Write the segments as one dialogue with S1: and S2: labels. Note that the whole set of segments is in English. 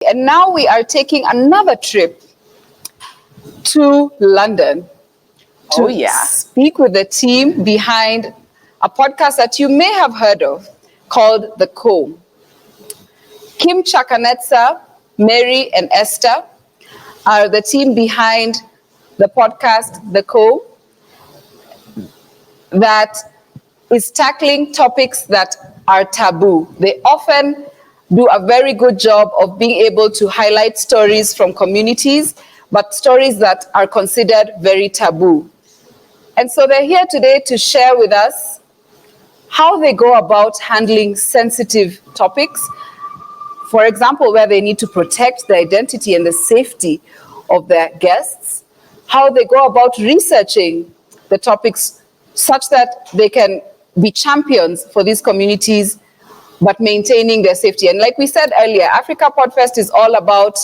S1: And now we are taking another trip to London to speak with the team behind a podcast that you may have heard of called The Comb. Kim, Chakanetsa, Mary, and Esther are the team behind the podcast The Comb that is tackling topics that are taboo. They often do a very good job of being able to highlight stories from communities, but stories that are considered very taboo. And so they're here today to share with us how they go about handling sensitive topics, for example, where they need to protect the identity and the safety of their guests, how they go about researching the topics such that they can be champions for these communities, but maintaining their safety. And like we said earlier, Africa Podfest is all about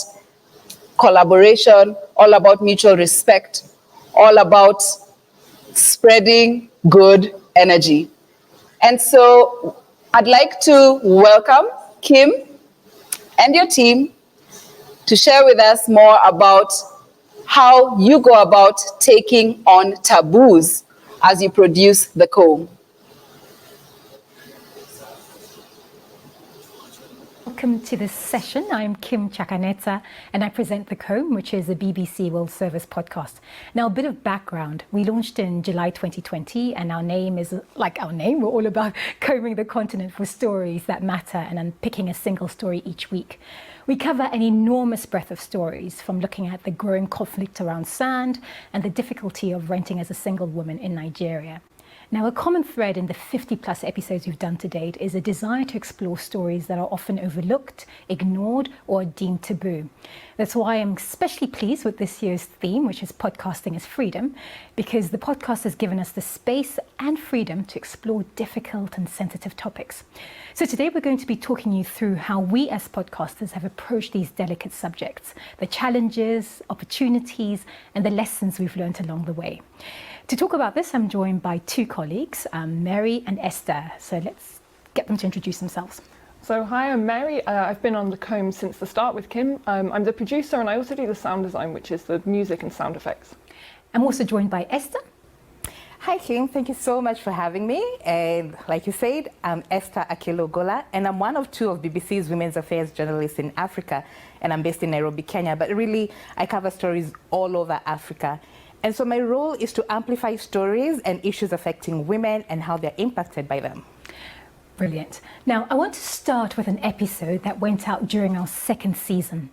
S1: collaboration, all about mutual respect, all about spreading good energy. And so I'd like to welcome Kim and your team to share with us more about how you go about taking on taboos as you produce The Comb.
S2: Welcome to this session. I'm Kim Chakanetsa and I present The Comb, which is a BBC World Service podcast. Now, a bit of background. We launched in July 2020 and our name is like our name. We're all about combing the continent for stories that matter and unpicking a single story each week. We cover an enormous breadth of stories, from looking at the growing conflict around sand and the difficulty of renting as a single woman in Nigeria. Now, a common thread in the 50-plus episodes we've done to date is a desire to explore stories that are often overlooked, ignored, or deemed taboo. That's why I'm especially pleased with this year's theme, which is Podcasting is Freedom, because the podcast has given us the space and freedom to explore difficult and sensitive topics. So today we're going to be talking you through how we as podcasters have approached these delicate subjects, the challenges, opportunities, and the lessons we've learned along the way. To talk about this, I'm joined by two colleagues, Mary and Esther. So let's get them to introduce themselves.
S3: So hi, I'm Mary. I've been on The Comb since the start with Kim. I'm the producer and I also do the sound design, which is the music and sound effects.
S2: I'm also joined by Esther.
S4: Hi Kim, thank you so much for having me. And like you said, I'm Esther Ogola, and I'm one of two of BBC's Women's Affairs journalists in Africa, and I'm based in Nairobi, Kenya. But really, I cover stories all over Africa. And so my role is to amplify stories and issues affecting women and how they're impacted by them.
S2: Brilliant. Now, I want to start with an episode that went out during our second season.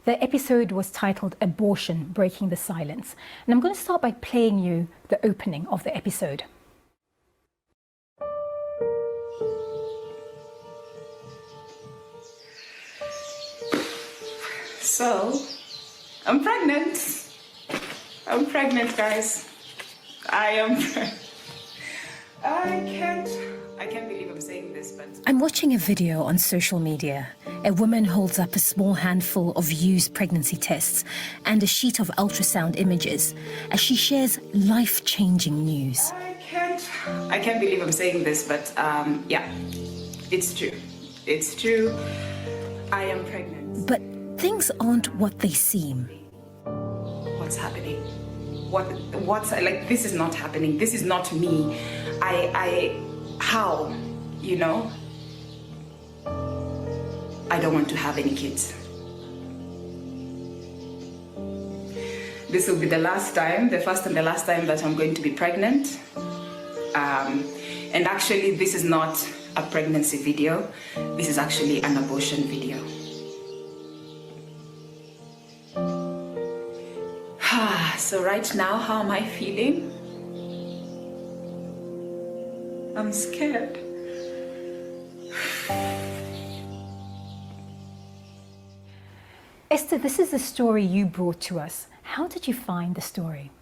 S2: The episode was titled Abortion, Breaking the Silence. And I'm going to start by playing you the opening of the episode.
S5: So, I'm pregnant. I'm pregnant, guys. I can't believe I'm saying this, but...
S2: I'm watching a video on social media. A woman holds up a small handful of used pregnancy tests and a sheet of ultrasound images as she shares life-changing news.
S5: I can't believe I'm saying this, but yeah, it's true. It's true. I am pregnant.
S2: But things aren't what they seem.
S5: What's happening? What's like, this is not happening. This is not me. How, you know? I don't want to have any kids. This will be the last time, the first and the last time that I'm going to be pregnant. And actually, this is not a pregnancy video. This is actually an abortion video. So right now, how am I feeling? I'm scared.
S2: Esther, this is the story you brought to us. How did you find the story?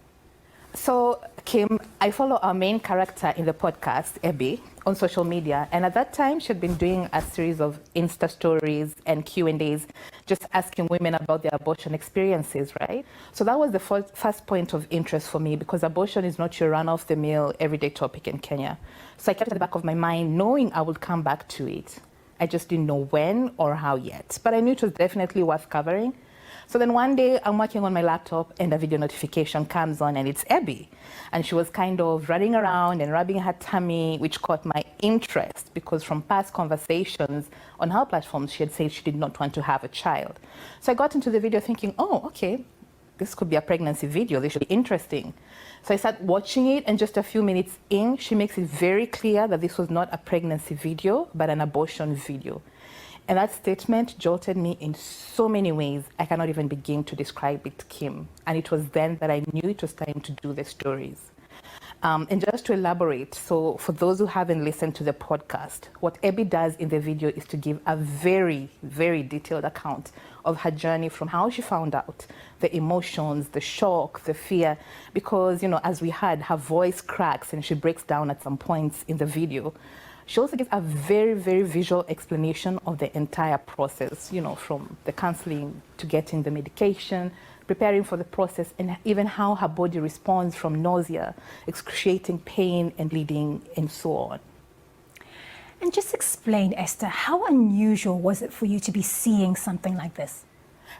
S4: So, Kim, I follow our main character in the podcast, Abby, on social media. And at that time, she'd been doing a series of Insta stories and Q&As, just asking women about their abortion experiences, right? So that was the first point of interest for me, because abortion is not your run-of-the-mill everyday topic in Kenya. So I kept it at the back of my mind, knowing I would come back to it. I just didn't know when or how yet, but I knew it was definitely worth covering. So then one day I'm working on my laptop and a video notification comes on and it's Abby. And she was kind of running around and rubbing her tummy, which caught my interest because from past conversations on her platforms, she had said she did not want to have a child. So I got into the video thinking, oh, okay, this could be a pregnancy video. This should be interesting. So I started watching it, and just a few minutes in, she makes it very clear that this was not a pregnancy video, but an abortion video. And that statement jolted me in so many ways, I cannot even begin to describe it, Kim. And it was then that I knew it was time to do the stories. And just to elaborate, so for those who haven't listened to the podcast, what Abby does in the video is to give a very, very detailed account of her journey from how she found out, the emotions, the shock, the fear, because, as we heard, her voice cracks and she breaks down at some points in the video. She also gives a very, very visual explanation of the entire process, from the counseling to getting the medication, preparing for the process, and even how her body responds from nausea, excruciating pain and bleeding, and so on.
S2: And just explain, Esther, how unusual was it for you to be seeing something like this?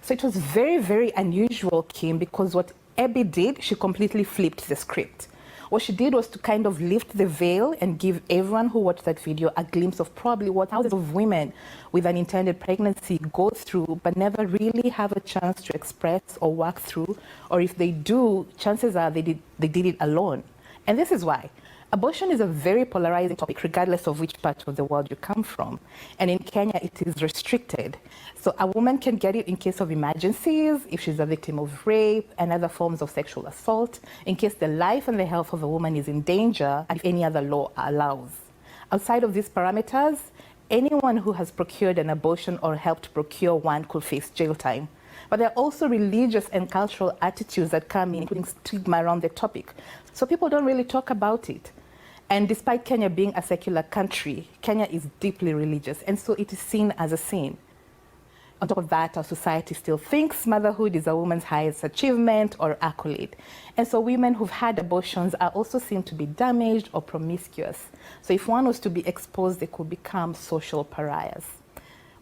S4: So it was very, very unusual, Kim, because what Abby did, she completely flipped the script. What she did was to kind of lift the veil and give everyone who watched that video a glimpse of probably what thousands of women with an intended pregnancy go through, but never really have a chance to express or work through, or if they do, chances are they did it alone. And this is why. Abortion is a very polarizing topic, regardless of which part of the world you come from. And in Kenya, it is restricted. So a woman can get it in case of emergencies, if she's a victim of rape and other forms of sexual assault, in case the life and the health of a woman is in danger, and if any other law allows. Outside of these parameters, anyone who has procured an abortion or helped procure one could face jail time. But there are also religious and cultural attitudes that come in, including stigma around the topic. So people don't really talk about it. And despite Kenya being a secular country, Kenya is deeply religious, and so it is seen as a sin. On top of that, our society still thinks motherhood is a woman's highest achievement or accolade. And so women who've had abortions are also seen to be damaged or promiscuous. So if one was to be exposed, they could become social pariahs.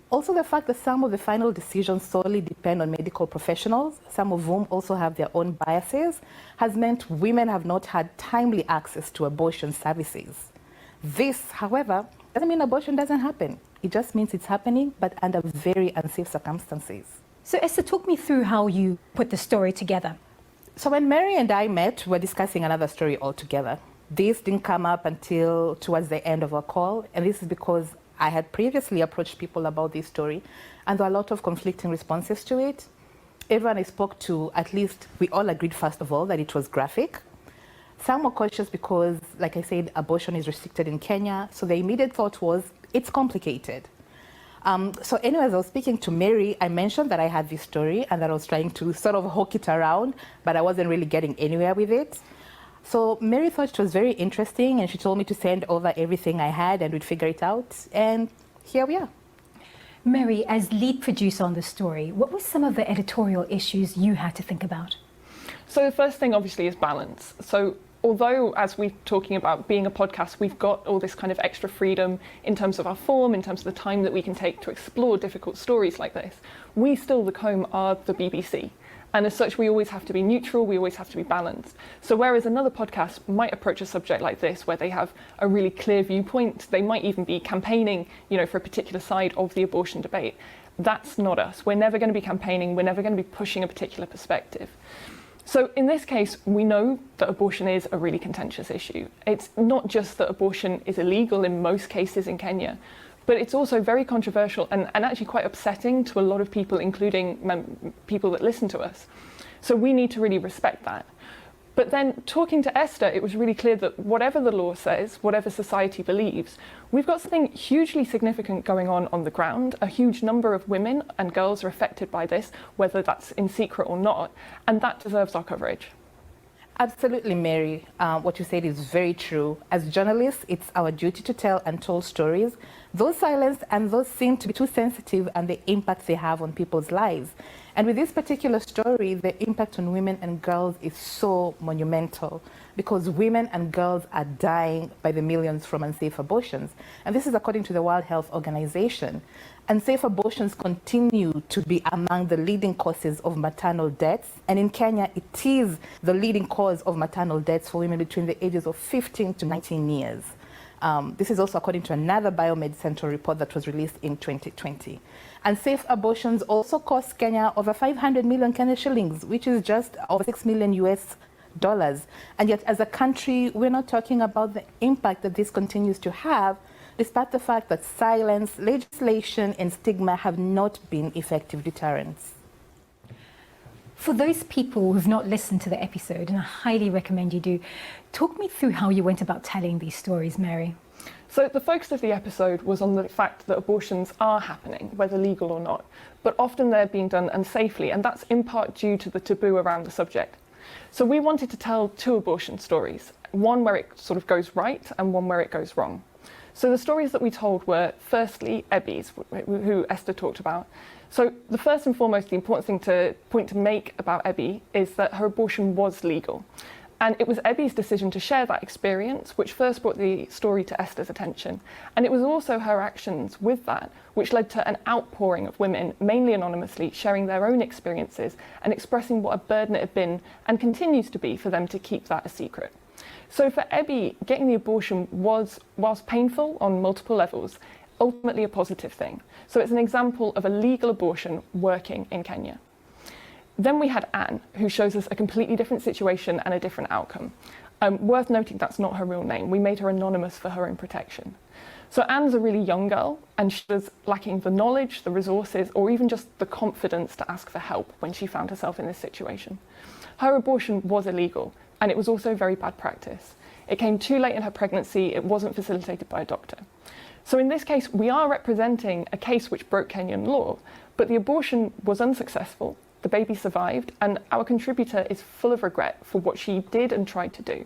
S4: Also, the fact that some of the final decisions solely depend on medical professionals, some of whom also have their own biases, has meant women have not had timely access to abortion services. This, however, doesn't mean abortion doesn't happen. It just means it's happening, but under very unsafe circumstances.
S2: So Esther, talk me through how you put the story together.
S4: So when Mary and I met, we were discussing another story altogether. This didn't come up until towards the end of our call, and this is because I had previously approached people about this story, and there were a lot of conflicting responses to it. Everyone I spoke to, at least we all agreed, first of all, that it was graphic. Some were cautious because, like I said, abortion is restricted in Kenya, so the immediate thought was, it's complicated. So anyways, I was speaking to Mary, I mentioned that I had this story and that I was trying to sort of hawk it around, but I wasn't really getting anywhere with it. So Mary thought it was very interesting, and she told me to send over everything I had and we'd figure it out. And here we are.
S2: Mary, as lead producer on the story, what were some of the editorial issues you had to think about?
S3: So the first thing obviously is balance. So although, as we're talking about being a podcast, we've got all this kind of extra freedom in terms of our form, in terms of the time that we can take to explore difficult stories like this, we still, the Comb, are the BBC. And as such, we always have to be neutral, we always have to be balanced. So whereas another podcast might approach a subject like this, where they have a really clear viewpoint, they might even be campaigning, for a particular side of the abortion debate, that's not us. We're never going to be campaigning, we're never going to be pushing a particular perspective. So in this case, we know that abortion is a really contentious issue. It's not just that abortion is illegal in most cases in Kenya, but it's also very controversial and actually quite upsetting to a lot of people, including people that listen to us. So we need to really respect that. But then talking to Esther, it was really clear that whatever the law says, whatever society believes, we've got something hugely significant going on the ground. A huge number of women and girls are affected by this, whether that's in secret or not, and that deserves our coverage.
S4: Absolutely, Mary. What you said is very true. As journalists, it's our duty to tell untold stories, those silenced and those seen to be too sensitive, and the impact they have on people's lives. And with this particular story, the impact on women and girls is so monumental because women and girls are dying by the millions from unsafe abortions. And this is according to the World Health Organization. Unsafe abortions continue to be among the leading causes of maternal deaths. And in Kenya, it is the leading cause of maternal deaths for women between the ages of 15 to 19 years. This is also according to another Biomed Central report that was released in 2020. Unsafe abortions also cost Kenya over 500 million Kenya shillings, which is just over $6 million US. And yet, as a country, we're not talking about the impact that this continues to have, despite the fact that silence, legislation, and stigma have not been effective deterrents.
S2: For those people who've not listened to the episode, and I highly recommend you do, talk me through how you went about telling these stories, Mary.
S3: So the focus of the episode was on the fact that abortions are happening, whether legal or not, but often they're being done unsafely, and that's in part due to the taboo around the subject. So we wanted to tell two abortion stories, one where it sort of goes right and one where it goes wrong. So the stories that we told were, firstly, Ebby's, who Esther talked about. So the first and foremost, the important point to make about Ebby is that her abortion was legal. And it was Ebby's decision to share that experience which first brought the story to Esther's attention. And it was also her actions with that which led to an outpouring of women, mainly anonymously, sharing their own experiences and expressing what a burden it had been and continues to be for them to keep that a secret. So for Ebby, getting the abortion was, whilst painful on multiple levels, ultimately a positive thing. So it's an example of a legal abortion working in Kenya. Then we had Anne, who shows us a completely different situation and a different outcome. Worth noting that's not her real name. We made her anonymous for her own protection. So Anne's a really young girl, and she was lacking the knowledge, the resources, or even just the confidence to ask for help when she found herself in this situation. Her abortion was illegal, and it was also very bad practice. It came too late in her pregnancy, it wasn't facilitated by a doctor. So in this case, we are representing a case which broke Kenyan law, but the abortion was unsuccessful. The baby survived, and our contributor is full of regret for what she did and tried to do.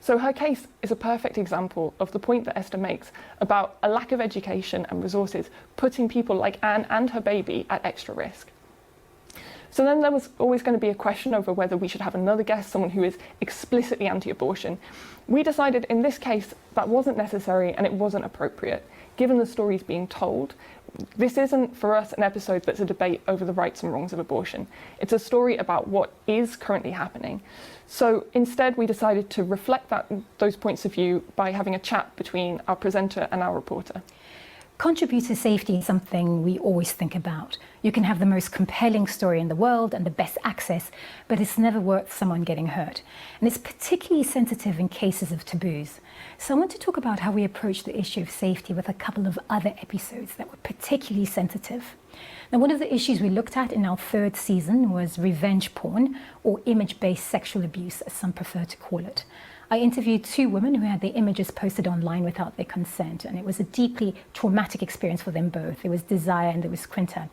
S3: So her case is a perfect example of the point that Esther makes about a lack of education and resources putting people like Anne and her baby at extra risk. So then there was always going to be a question over whether we should have another guest, someone who is explicitly anti-abortion. We decided in this case that wasn't necessary and it wasn't appropriate, given the stories being told. This isn't, for us, an episode that's a debate over the rights and wrongs of abortion. It's a story about what is currently happening. So instead, we decided to reflect those points of view by having a chat between our presenter and our reporter.
S2: Contributor safety is something we always think about. You can have the most compelling story in the world and the best access, but it's never worth someone getting hurt. And it's particularly sensitive in cases of taboos. So I want to talk about how we approach the issue of safety with a couple of other episodes that were particularly sensitive. Now, one of the issues we looked at in our third season was revenge porn, or image-based sexual abuse, as some prefer to call it. I interviewed two women who had their images posted online without their consent, and it was a deeply traumatic experience for them both. There was Desire and there was Quinta.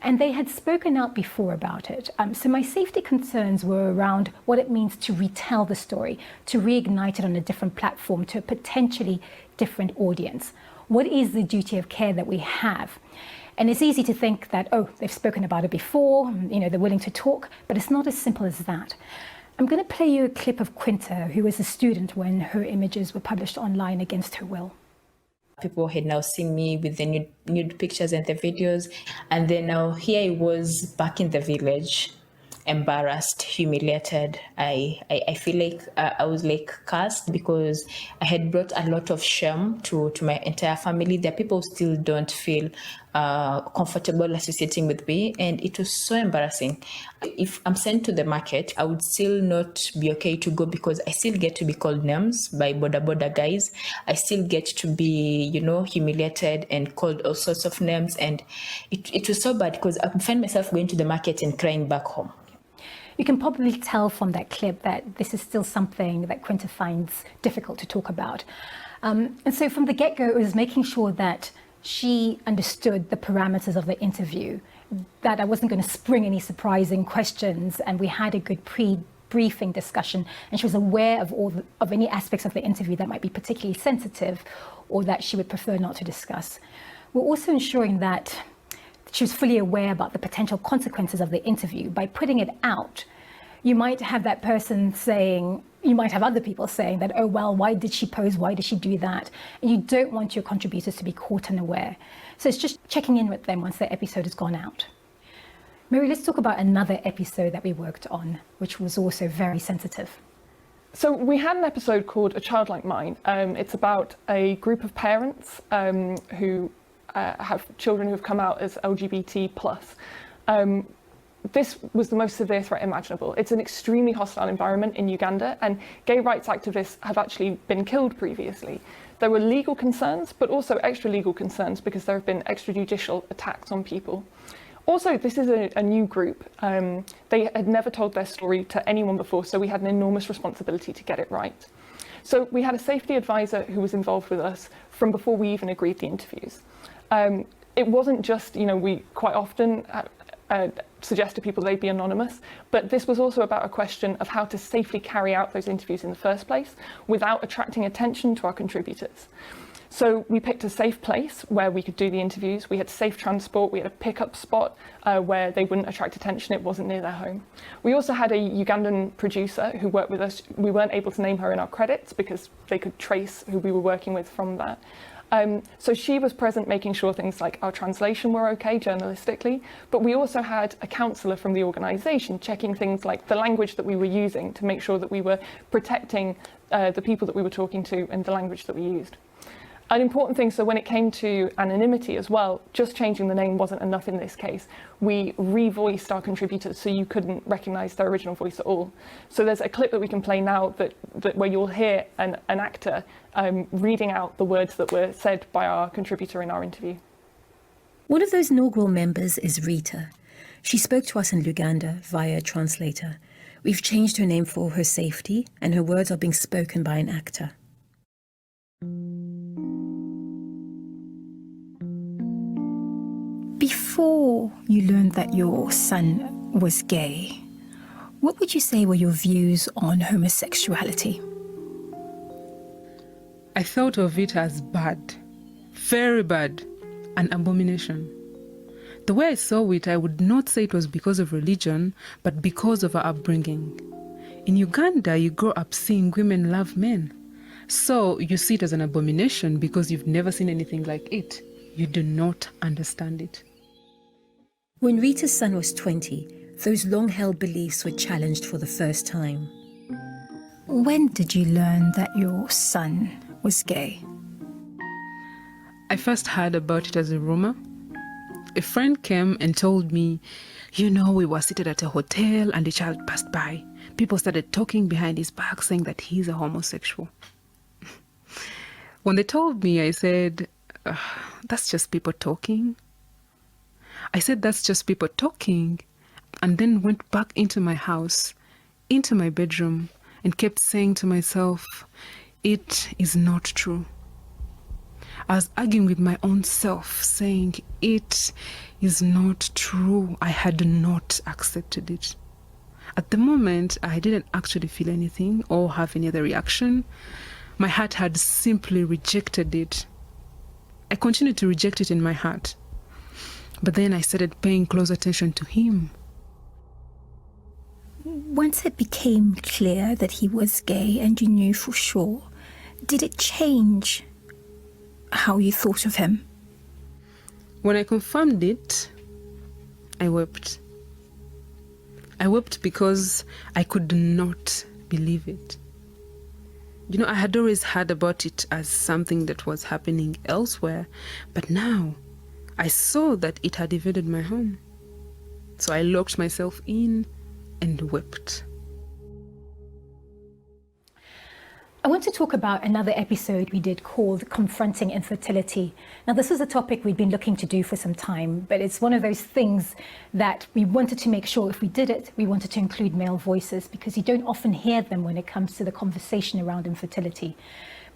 S2: And they had spoken out before about it. So my safety concerns were around what it means to retell the story, to reignite it on a different platform to a potentially different audience. What is the duty of care that we have? And it's easy to think that, oh, they've spoken about it before, they're willing to talk, but it's not as simple as that. I'm going to play you a clip of Quinta, who was a student when her images were published online against her will.
S6: People had now seen me with the nude pictures and the videos, and then now here I was back in the village, embarrassed, humiliated. I feel like I was like cursed because I had brought a lot of shame to my entire family. There are people who still don't feel comfortable associating with me, and it was so embarrassing. If I'm sent to the market, I would still not be okay to go because I still get to be called names by border guys. I still get to be, humiliated and called all sorts of names, and it was so bad because I would find myself going to the market and crying back home.
S2: You can probably tell from that clip that this is still something that Quinta finds difficult to talk about. And so from the get-go, it was making sure that she understood the parameters of the interview, that I wasn't going to spring any surprising questions, and we had a good pre-briefing discussion, and she was aware of any aspects of the interview that might be particularly sensitive or that she would prefer not to discuss. We're also ensuring that she was fully aware about the potential consequences of the interview. By putting it out, you might have that person saying, you might have other people saying that, oh, well, why did she pose? Why did she do that? And you don't want your contributors to be caught unaware. So it's just checking in with them once their episode has gone out. Mary, let's talk about another episode that we worked on, which was also very sensitive.
S3: So we had an episode called A Child Like Mine. It's about a group of parents who have children who have come out as LGBT+. This was the most severe threat imaginable. It's an extremely hostile environment in Uganda, and gay rights activists have actually been killed previously. There were legal concerns, but also extra-legal concerns because there have been extrajudicial attacks on people. Also, this is a new group. They had never told their story to anyone before, so we had an enormous responsibility to get it right. So we had a safety advisor who was involved with us from before we even agreed the interviews. It wasn't just, we quite often suggest to people they be anonymous, but this was also about a question of how to safely carry out those interviews in the first place without attracting attention to our contributors. So we picked a safe place where we could do the interviews. We had safe transport. We had a pickup spot where they wouldn't attract attention. It wasn't near their home. We also had a Ugandan producer who worked with us. We weren't able to name her in our credits because they could trace who we were working with from that. So she was present, making sure things like our translation were okay journalistically, but we also had a counsellor from the organisation checking things like the language that we were using to make sure that we were protecting the people that we were talking to and the language that we used. An important thing, so when it came to anonymity as well, just changing the name wasn't enough in this case. We revoiced our contributors so you couldn't recognise their original voice at all. So there's a clip that we can play now that where you'll hear an actor reading out the words that were said by our contributor in our interview.
S7: One of those inaugural members is Rita. She spoke to us in Luganda via a translator. We've changed her name for her safety, and her words are being spoken by an actor.
S2: Before you learned that your son was gay, what would you say were your views on homosexuality?
S8: I thought of it as bad, very bad, an abomination. The way I saw it, I would not say it was because of religion, but because of our upbringing. In Uganda, you grow up seeing women love men. So you see it as an abomination because you've never seen anything like it. You do not understand it.
S7: When Rita's son was 20, those long-held beliefs were challenged for the first time.
S2: When did you learn that your son was gay?
S8: I first heard about it as a rumor. A friend came and told me, we were seated at a hotel and a child passed by. People started talking behind his back saying that he's a homosexual. When they told me, I said, that's just people talking. I said, that's just people talking, and then went back into my house, into my bedroom, and kept saying to myself, it is not true. I was arguing with my own self, saying, it is not true. I had not accepted it. At the moment, I didn't actually feel anything or have any other reaction. My heart had simply rejected it. I continued to reject it in my heart. But then I started paying close attention to him.
S2: Once it became clear that he was gay and you knew for sure, did it change how you thought of him?
S8: When I confirmed it, I wept. I wept because I could not believe it. I had always heard about it as something that was happening elsewhere, but now I saw that it had invaded my home. So I locked myself in and wept.
S2: I want to talk about another episode we did called Confronting Infertility. Now, this is a topic we'd been looking to do for some time, but it's one of those things that we wanted to make sure if we did it, we wanted to include male voices because you don't often hear them when it comes to the conversation around infertility.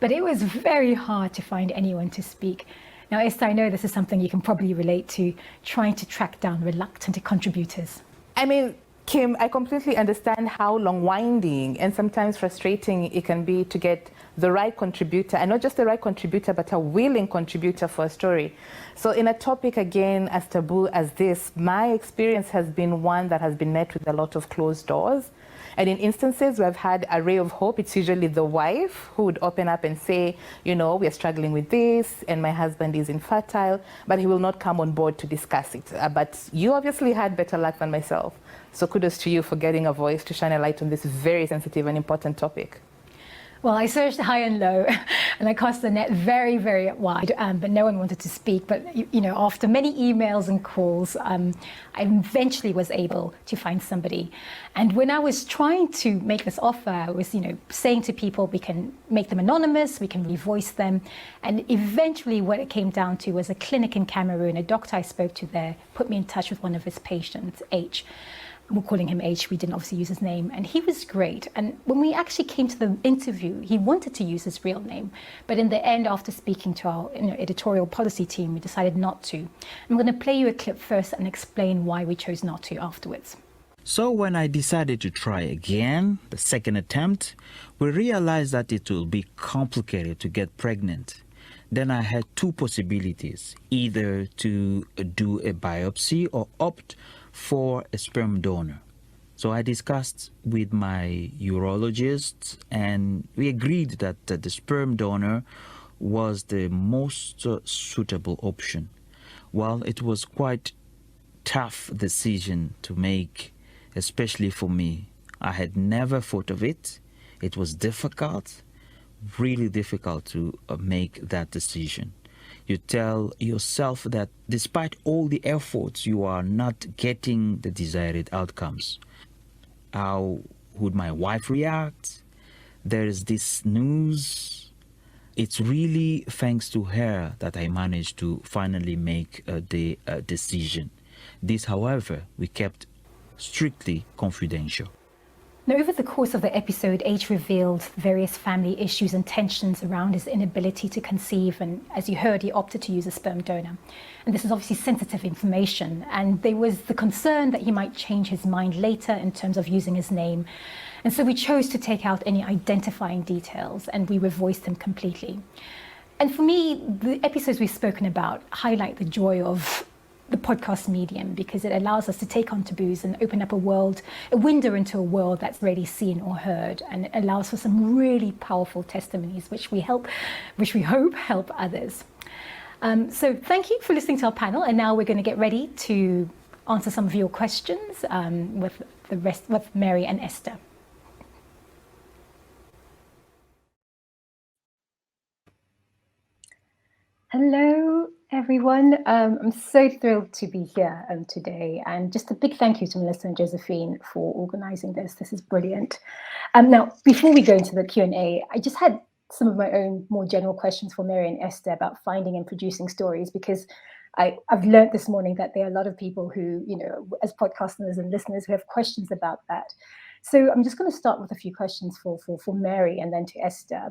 S2: But it was very hard to find anyone to speak. Now, Esther, I know this is something you can probably relate to, trying to track down reluctant contributors.
S4: I mean, Kim, I completely understand how long-winding and sometimes frustrating it can be to get the right contributor, and not just the right contributor, but a willing contributor for a story. So in a topic, again, as taboo as this, my experience has been one that has been met with a lot of closed doors. And in instances where I've had a ray of hope, it's usually the wife who would open up and say, you know, we are struggling with this, and my husband is infertile, but he will not come on board to discuss it. But you obviously had better luck than myself. So kudos to you for getting a voice to shine a light on this very sensitive and important topic.
S2: Well, I searched high and low, and I cast the net very, very wide, but no one wanted to speak. But, you know, after many emails and calls, I eventually was able to find somebody. And when I was trying to make this offer, I was, you know, saying to people, we can make them anonymous, we can revoice them. And eventually what it came down to was a clinic in Cameroon. A doctor I spoke to there put me in touch with one of his patients, H. We're calling him H, we didn't obviously use his name, and he was great. And when we actually came to the interview, he wanted to use his real name. But in the end, after speaking to our editorial policy team, we decided not to. I'm going to play you a clip first and explain why we chose not to afterwards.
S9: So when I decided to try again, the second attempt, we realized that it will be complicated to get pregnant. Then I had two possibilities, either to do a biopsy or opt for a sperm donor. So I discussed with my urologist, and we agreed that the sperm donor was the most suitable option. Well, it was quite tough decision to make, especially for me. I had never thought of it. It was difficult, really difficult to make that decision. You tell yourself that despite all the efforts, you are not getting the desired outcomes. How would my wife react? There is this news. It's really thanks to her that I managed to finally make the decision. This, however, we kept strictly confidential.
S2: Now, over the course of the episode, H revealed various family issues and tensions around his inability to conceive. And as you heard, he opted to use a sperm donor. And this is obviously sensitive information. And there was the concern that he might change his mind later in terms of using his name. And so we chose to take out any identifying details, and we revoiced him completely. And for me, the episodes we've spoken about highlight the joy of the podcast medium, because it allows us to take on taboos and open up a window into a world that's rarely seen or heard, and it allows for some really powerful testimonies, which we hope help others. So thank you for listening to our panel, and now we're going to get ready to answer some of your questions with Mary and Esther. Hello, everyone. I'm so thrilled to be here today, and just a big thank you to Melissa and Josephine for organising this. This is brilliant. Now, before we go into the Q&A, I just had some of my own more general questions for Mary and Esther about finding and producing stories, because I've learned this morning that there are a lot of people who, you know, as podcasters and listeners, who have questions about that. So I'm just going to start with a few questions for Mary and then to Esther.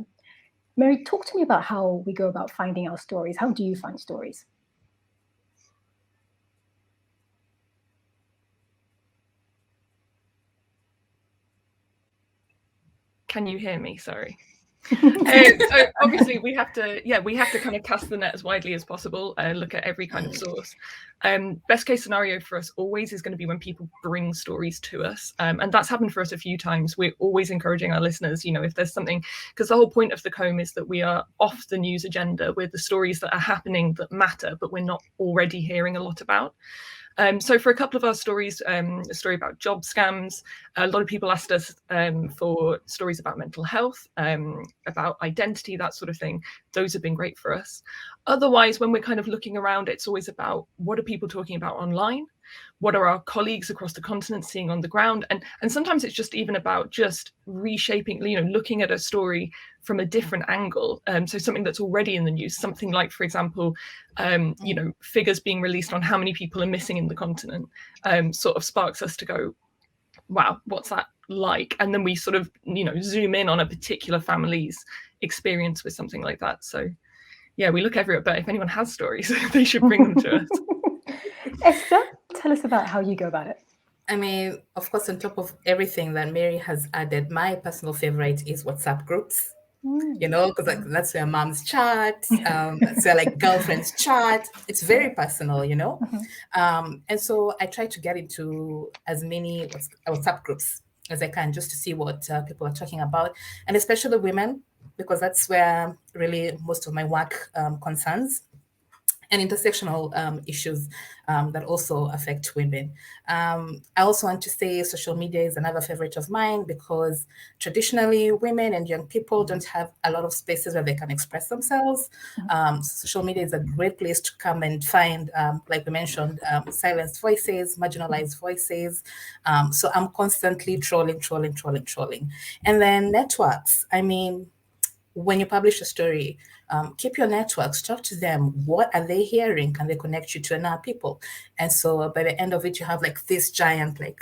S2: Mary, talk to me about how we go about finding our stories. How do you find stories?
S3: Can you hear me? Sorry. So obviously we have to kind of cast the net as widely as possible and look at every kind of source. Best case scenario for us always is going to be when people bring stories to us, and that's happened for us a few times. We're always encouraging our listeners, you know, if there's something, because the whole point of the comb is that we are off the news agenda with the stories that are happening that matter, but we're not already hearing a lot about. So for a couple of our stories, a story about job scams, a lot of people asked us for stories about mental health, about identity, that sort of thing. Those have been great for us. Otherwise, when we're kind of looking around, it's always about what are people talking about online? What are our colleagues across the continent seeing on the ground? And sometimes it's just even about just reshaping, you know, looking at a story from a different angle. So something that's already in the news, something like, for example, you know, figures being released on how many people are missing in the continent, sort of sparks us to go, wow, what's that like? And then we sort of, you know, zoom in on a particular family's experience with something like that. So yeah, we look everywhere, but if anyone has stories, they should bring them to us.
S2: Esther, tell us about how you go about it.
S4: I mean, of course, on top of everything that Mary has added, my personal favorite is WhatsApp groups. You know, because like that's where moms chat, that's where like girlfriends chat. It's very personal, you know. And so I try to get into as many WhatsApp groups as I can, just to see what people are talking about, and especially women, because that's where really most of my work concerns, and intersectional issues that also affect women. I also want to say social media is another favorite of mine, because traditionally women and young people don't have a lot of spaces where they can express themselves. Social media is a great place to come and find, like we mentioned, silenced voices, marginalized voices. So I'm constantly trolling. And then networks. I mean, when you publish a story, keep your networks, talk to them. What are they hearing? Can they connect you to another people? And so by the end of it, you have like this giant, like,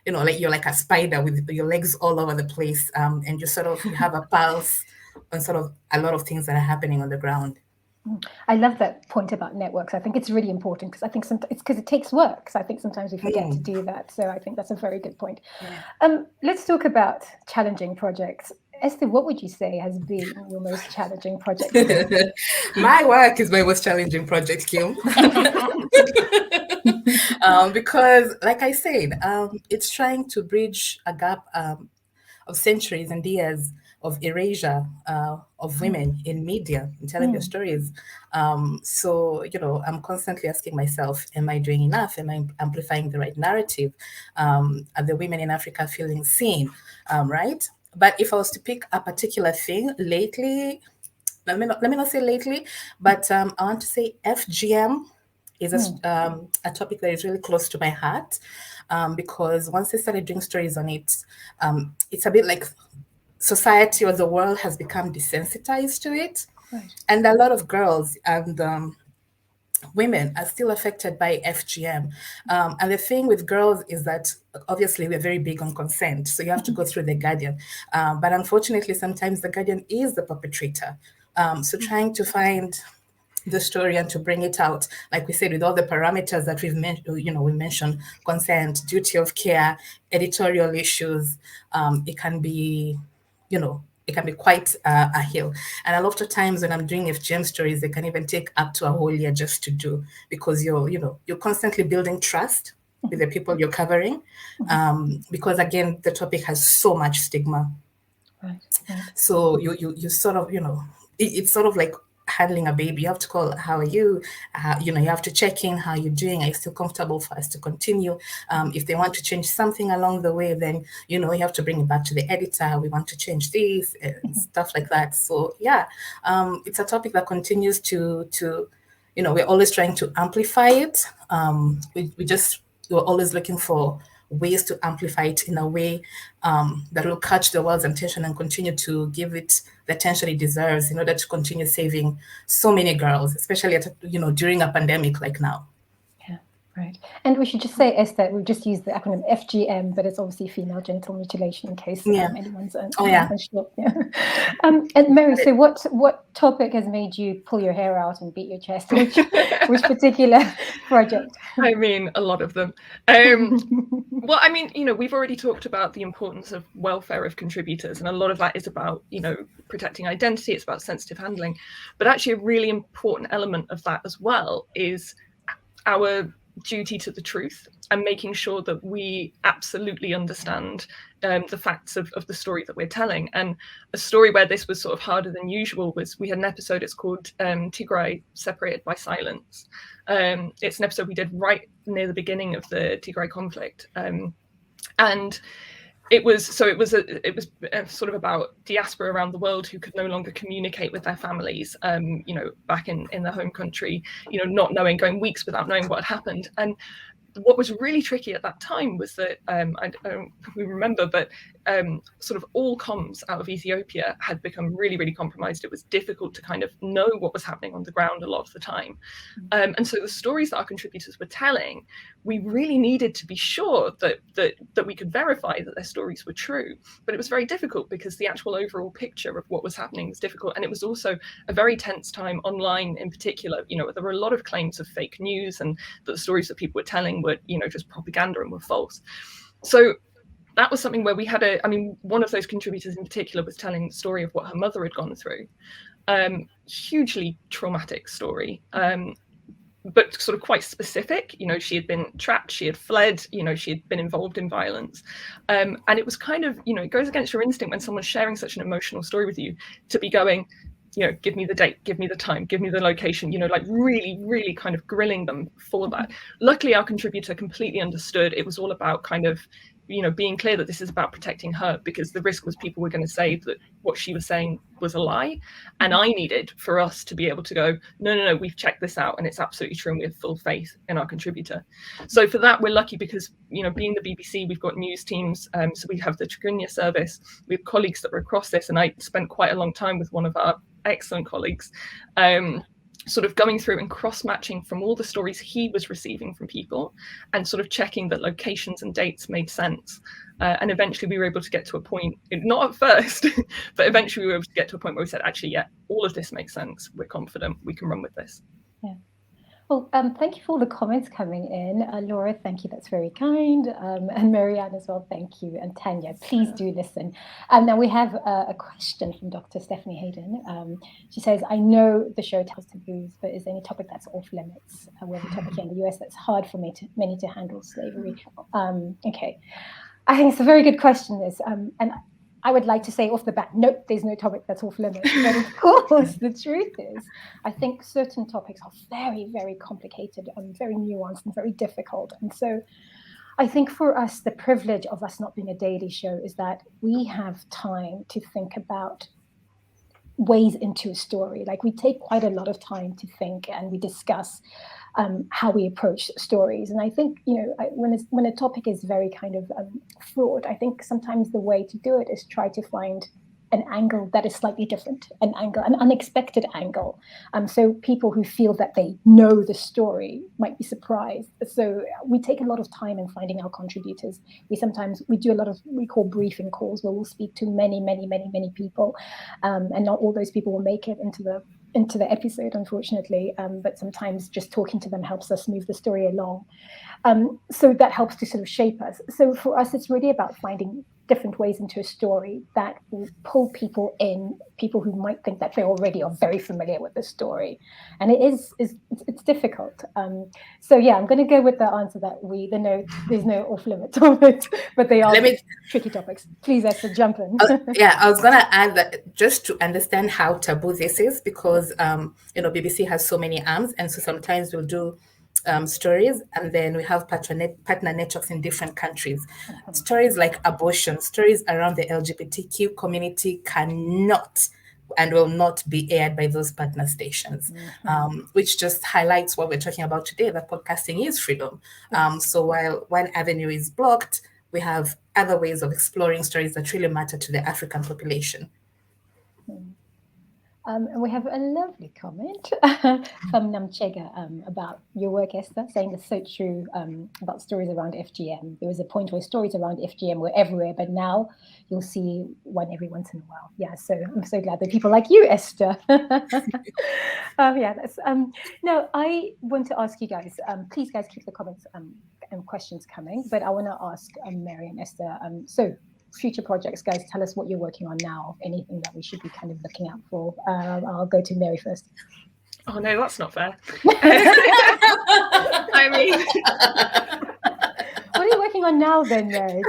S4: like you're like a spider with your legs all over the place. And you have a pulse on sort of a lot of things that are happening on the ground.
S2: I love that point about networks. I think it's really important, because I think it's because it takes work. So I think sometimes we forget to do that. So I think that's a very good point. Let's talk about challenging projects. Esther, what would you say has been your most challenging project?
S4: My work is my most challenging project, Kim. Because, like I said, it's trying to bridge a gap of centuries and years of erasure of women in media and telling their stories. So, I'm constantly asking myself, am I doing enough? Am I amplifying the right narrative? Are the women in Africa feeling seen? Right? But if I was to pick a particular thing lately, let me not say lately, but I want to say FGM is a topic that is really close to my heart, because once I started doing stories on it, it's a bit like society or the world has become desensitized to it.
S2: Right.
S4: And a lot of girls and women are still affected by FGM. And the thing with girls is that obviously we're very big on consent. So you have to go through the guardian. But unfortunately, sometimes the guardian is the perpetrator. So trying to find the story and to bring it out, like we said, with all the parameters that we've mentioned, we mentioned consent, duty of care, editorial issues, it can be, it can be quite a hill. And a lot of times when I'm doing FGM stories, they can even take up to a whole year just to do, because you're constantly building trust with the people you're covering, because again, the topic has so much stigma.
S2: Right.
S4: So you sort of, it's sort of like handling a baby. You have to call, how are you? You have to check in, how you're doing. Are you still comfortable for us to continue? If they want to change something along the way, then, you have to bring it back to the editor. We want to change this and stuff like that. So yeah, it's a topic that continues to we're always trying to amplify it. We're always looking for ways to amplify it in a way that will catch the world's attention and continue to give it the attention it deserves in order to continue saving so many girls, especially during a pandemic like now.
S2: Yeah, right. And we should just say, Esther, we've just used the acronym FGM, but it's obviously female genital mutilation, in case anyone's unsure. Yeah. And Mary, so what topic has made you pull your hair out and beat your chest? Which particular project?
S3: I mean, a lot of them. Well, I mean, we've already talked about the importance of welfare of contributors, and a lot of that is about, protecting identity. It's about sensitive handling. But actually, a really important element of that as well is our duty to the truth and making sure that we absolutely understand the facts of the story that we're telling. And a story where this was sort of harder than usual was, we had an episode, it's called Tigray Separated by Silence. It's an episode we did right near the beginning of the Tigray conflict. And it was sort of about diaspora around the world who could no longer communicate with their families, back in their home country, not knowing, going weeks without knowing what had happened. And what was really tricky at that time was that, I don't remember, but sort of all comms out of Ethiopia had become really, really compromised. It was difficult to kind of know what was happening on the ground a lot of the time. And so the stories that our contributors were telling, we really needed to be sure that we could verify that their stories were true. But it was very difficult because the actual overall picture of what was happening was difficult. And it was also a very tense time online in particular. You know, there were a lot of claims of fake news and that the stories that people were telling were, you know, just propaganda and were false. So that was something where we had one of those contributors in particular was telling the story of what her mother had gone through. Hugely traumatic story. But sort of quite specific. You know, she had been trapped, she had fled, you know, she had been involved in violence. And it was kind of, you know, it goes against your instinct when someone's sharing such an emotional story with you to be going, you know, give me the date, give me the time, give me the location, you know, like really, really kind of grilling them for that. Luckily, our contributor completely understood. It was all about kind of, you know, being clear that this is about protecting her, because the risk was people were going to say that what she was saying was a lie. And I needed for us to be able to go, no, we've checked this out and it's absolutely true and we have full faith in our contributor. So for that, we're lucky because, you know, being the BBC, we've got news teams. So we have the trickier service. We have colleagues that are across this. And I spent quite a long time with one of our excellent colleagues, sort of going through and cross-matching from all the stories he was receiving from people and sort of checking that locations and dates made sense. And eventually we were able to get to a point, not at first, but eventually we were able to get to a point where we said, actually, yeah, all of this makes sense. We're confident we can run with this.
S2: Yeah. Well, thank you for all the comments coming in. Laura, thank you. That's very kind. And Marianne as well, thank you. And Tanya, please do listen. Now we have a question from Dr. Stephanie Hayden. She says, I know the show tells taboos, but is there any topic that's off limits? We have a topic here in the US that's hard for many to handle, slavery. Okay. I think it's a very good question, this. And I would like to say off the bat, nope, there's no topic that's off limits. But of course, the truth is, I think certain topics are very, very complicated and very nuanced and very difficult. And so I think for us, the privilege of us not being a daily show is that we have time to think about ways into a story. Like, we take quite a lot of time to think and we discuss how we approach stories. And I think, you know, when a topic is very kind of fraught, I think sometimes the way to do it is try to find an angle that is slightly different, an unexpected angle. So people who feel that they know the story might be surprised. So we take a lot of time in finding our contributors. We do a lot of, we call briefing calls, where we'll speak to many people, and not all those people will make it into the episode, unfortunately, but sometimes just talking to them helps us move the story along. So that helps to sort of shape us. So for us, it's really about finding different ways into a story that will pull people in, people who might think that they already are very familiar with the story. And it's difficult. So yeah, I'm going to go with the answer that there's no off limit on it, but they are tricky topics. Please, Esther, jump in.
S4: Yeah, I was going to add that just to understand how taboo this is, because BBC has so many arms, and so sometimes we'll do stories, and then we have partner networks in different countries. Stories like abortion, stories around the LGBTQ community cannot and will not be aired by those partner stations, which just highlights what we're talking about today, that podcasting is freedom. So while one avenue is blocked, we have other ways of exploring stories that really matter to the African population.
S2: And we have a lovely comment from Namchega about your work, Esther, saying it's so true about stories around FGM. There was a point where stories around FGM were everywhere, but now you'll see one every once in a while. Yeah, so I'm so glad that people like you, Esther. Now, I want to ask you guys, please guys keep the comments and questions coming, but I want to ask Mary and Esther, so future projects, guys, tell us what you're working on now, anything that we should be kind of looking out for. I'll go to Mary first.
S3: Oh no, that's not fair. I mean,
S2: what are you working on now then, Mary?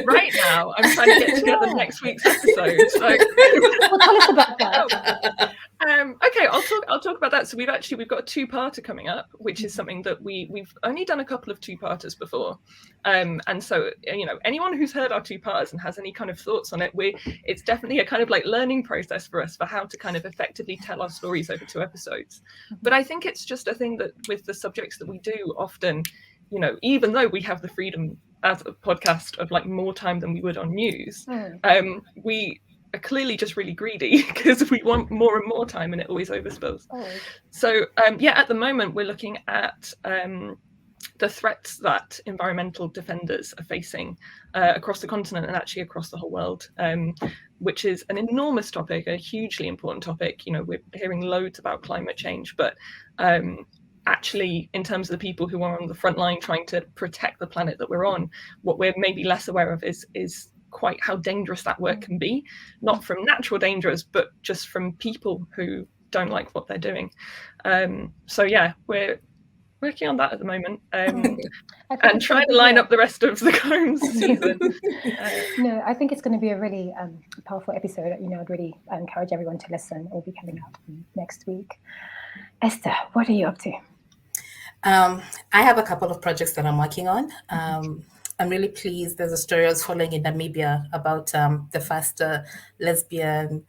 S3: Right now, I'm trying to get together next week's episode. So
S2: well, tell us about that.
S3: Okay, I'll talk about that. So we've got a two-parter coming up, which is something that we've only done a couple of two-parters before, and so anyone who's heard our two-parters and has any kind of thoughts on it, it's definitely a kind of like learning process for us for how to kind of effectively tell our stories over 2 episodes. But I think it's just a thing that with the subjects that we do, often, even though we have the freedom as a podcast of like more time than we would on news, we are clearly just really greedy because we want more and more time, and it always overspills. So at the moment we're looking at the threats that environmental defenders are facing across the continent and actually across the whole world, which is an enormous topic, a hugely important topic. You know, we're hearing loads about climate change, but actually, in terms of the people who are on the front line trying to protect the planet that we're on, what we're maybe less aware of is quite how dangerous that work can be, not from natural dangers, but just from people who don't like what they're doing. So yeah, we're working on that at the moment, and trying to line up the rest of the Combs season.
S2: No, I think it's going to be a really powerful episode. You know, I'd really encourage everyone to listen. It will be coming out next week. Esther, what are you up to?
S4: I have a couple of projects that I'm working on. I'm really pleased. There's a story I was following in Namibia about the first lesbian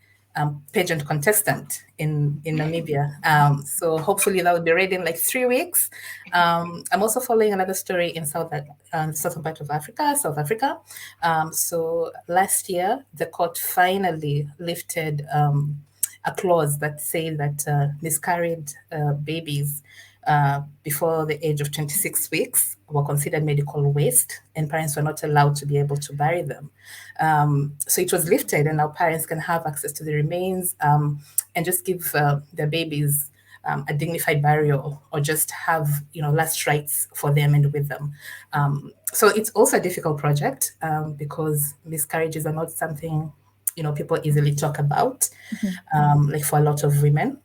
S4: pageant contestant in Namibia. So hopefully that will be ready in like 3 weeks. I'm also following another story in southern part of Africa, South Africa. So last year, the court finally lifted a clause that said that miscarried babies before the age of 26 weeks were considered medical waste, and parents were not allowed to be able to bury them. So it was lifted, and now parents can have access to the remains and just give their babies a dignified burial, or just have last rites for them and with them. So it's also a difficult project because miscarriages are not something people easily talk about, like for a lot of women.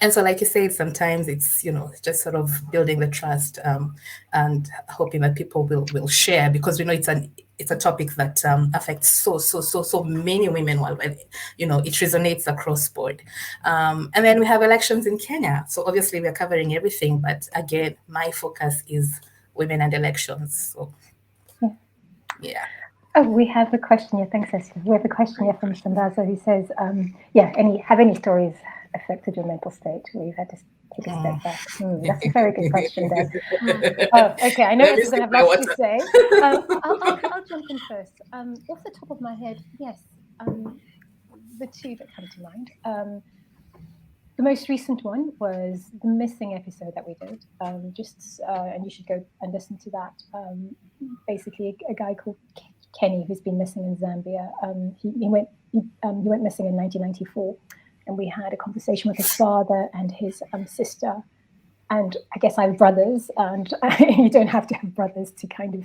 S4: And so, like you said, sometimes it's just sort of building the trust and hoping that people will share, because we know it's a topic that affects so many women worldwide. It resonates across board. And then we have elections in Kenya, so obviously we're covering everything. But again, my focus is women and elections. So yeah.
S2: Oh, we have a question here. Thanks, Esther. We have a question here from Shandaza who says, have any stories affected your mental state where you've had to take a step back? That's a very good question, Des. Okay, I know Esther's going to have lots to say. I'll jump in first. Off the top of my head, yes, the two that come to mind. The most recent one was the missing episode that we did. And you should go and listen to that. Basically, a guy called Kenny, who's been missing in Zambia. He went missing in 1994, and we had a conversation with his father and his sister. And I guess I have brothers, and you don't have to have brothers to kind of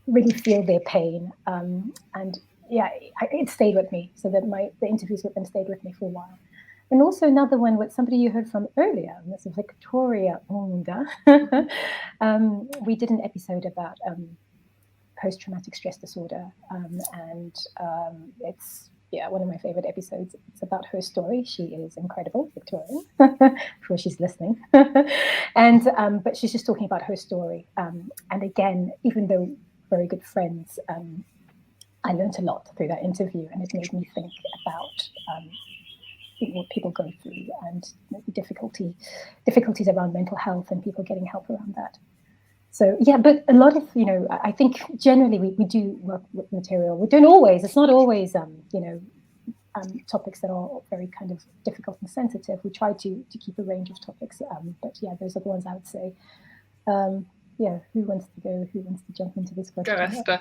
S2: really feel their pain. And yeah, it stayed with me. So that the interviews with them stayed with me for a while. And also another one with somebody you heard from earlier, and this is Victoria Onda. We did an episode about post-traumatic stress disorder, and it's one of my favorite episodes. It's about her story. She is incredible, Victoria, sure she's listening. And but she's just talking about her story. And again, even though very good friends, I learned a lot through that interview, and it made me think about what people go through and the difficulties around mental health and people getting help around that. So yeah, but a lot of, I think generally we do work with material. We don't always, it's not always, topics that are very kind of difficult and sensitive. We try to keep a range of topics, but yeah, those are the ones I would say. Who wants to go? Who wants to jump into this question?
S3: Go, Esther.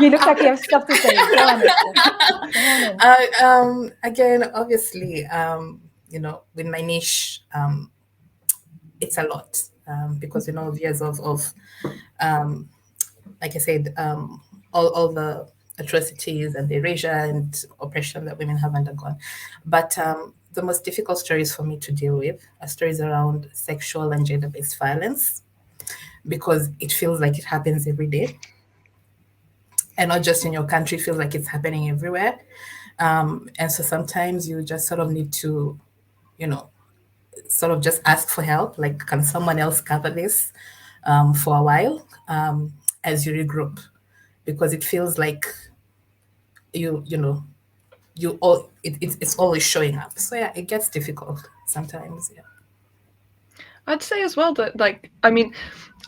S2: You look like you have stuff to say. Go on.
S4: Again, obviously, with my niche, it's a lot. Because years of like I said, all the atrocities and the erasure and oppression that women have undergone. But the most difficult stories for me to deal with are stories around sexual and gender-based violence, because it feels like it happens every day. And not just in your country, it feels like it's happening everywhere. And so sometimes you just sort of need to, sort of just ask for help, like, can someone else cover this for a while as you regroup? Because it feels like it's always showing up. So yeah, it gets difficult sometimes. Yeah.
S3: I'd say as well that,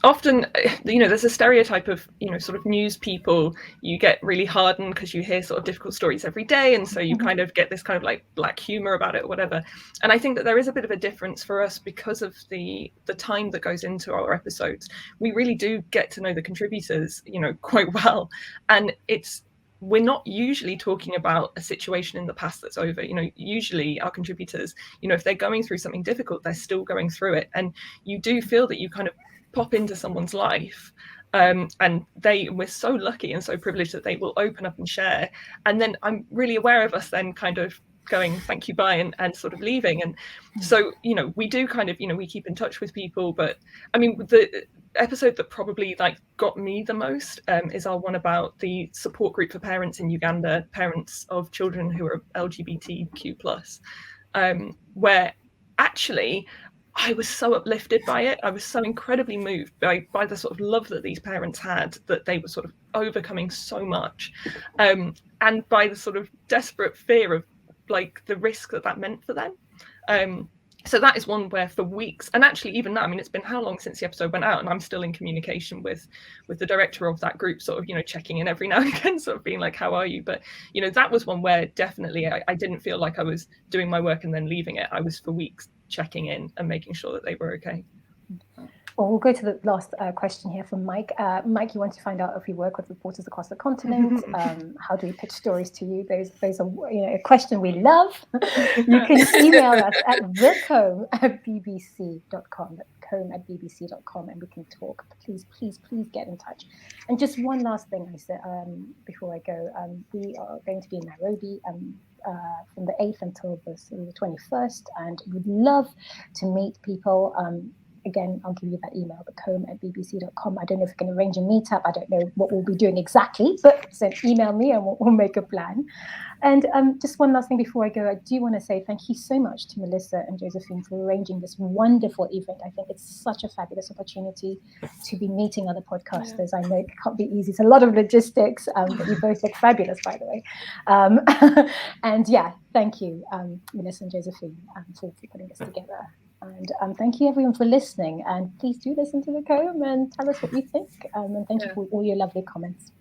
S3: often, there's a stereotype of, sort of news people. You get really hardened because you hear sort of difficult stories every day, and so you kind of get this kind of like black humor about it or whatever. And I think that there is a bit of a difference for us because of the time that goes into our episodes. We really do get to know the contributors, quite well, and we're not usually talking about a situation in the past that's over. Usually our contributors, if they're going through something difficult, they're still going through it, and you do feel that you kind of pop into someone's life, and we're so lucky and so privileged that they will open up and share, and then I'm really aware of us then kind of going thank you, bye, and sort of leaving. And so we do kind of we keep in touch with people. But I mean, the episode that probably like got me the most is our one about the support group for parents in Uganda, parents of children who are LGBTQ+, where actually I was so uplifted by it. I was so incredibly moved by the sort of love that these parents had, that they were sort of overcoming so much, and by the sort of desperate fear of like the risk that meant for them. So that is one where for weeks, and actually even now, I mean, it's been how long since the episode went out, and I'm still in communication with the director of that group, sort of, checking in every now and again, sort of being like, how are you? But, that was one where definitely I didn't feel like I was doing my work and then leaving it. I was for weeks checking in and making sure that they were okay.
S2: Well, we'll go to the last question here from Mike. Mike, you want to find out if you work with reporters across the continent. How do we pitch stories to you? Those are a question we love. You can email us at thecomb@bbc.com, comb@bbc.com, and we can talk. Please get in touch. And just one last thing I said before I go. We are going to be in Nairobi from the 8th until the 21st, and would love to meet people. Again, I'll give you that email, thecomb@bbc.com. I don't know if we can arrange a meetup. I don't know what we'll be doing exactly, but so email me and we'll make a plan. And just one last thing before I go, I do want to say thank you so much to Melissa and Josephine for arranging this wonderful event. I think it's such a fabulous opportunity to be meeting other podcasters. I know it can't be easy. It's a lot of logistics, but you both look fabulous, by the way. And yeah, thank you, Melissa and Josephine, for putting this together. And thank you everyone for listening, and please do listen to The Comb and tell us what you think, and thank you for all your lovely comments.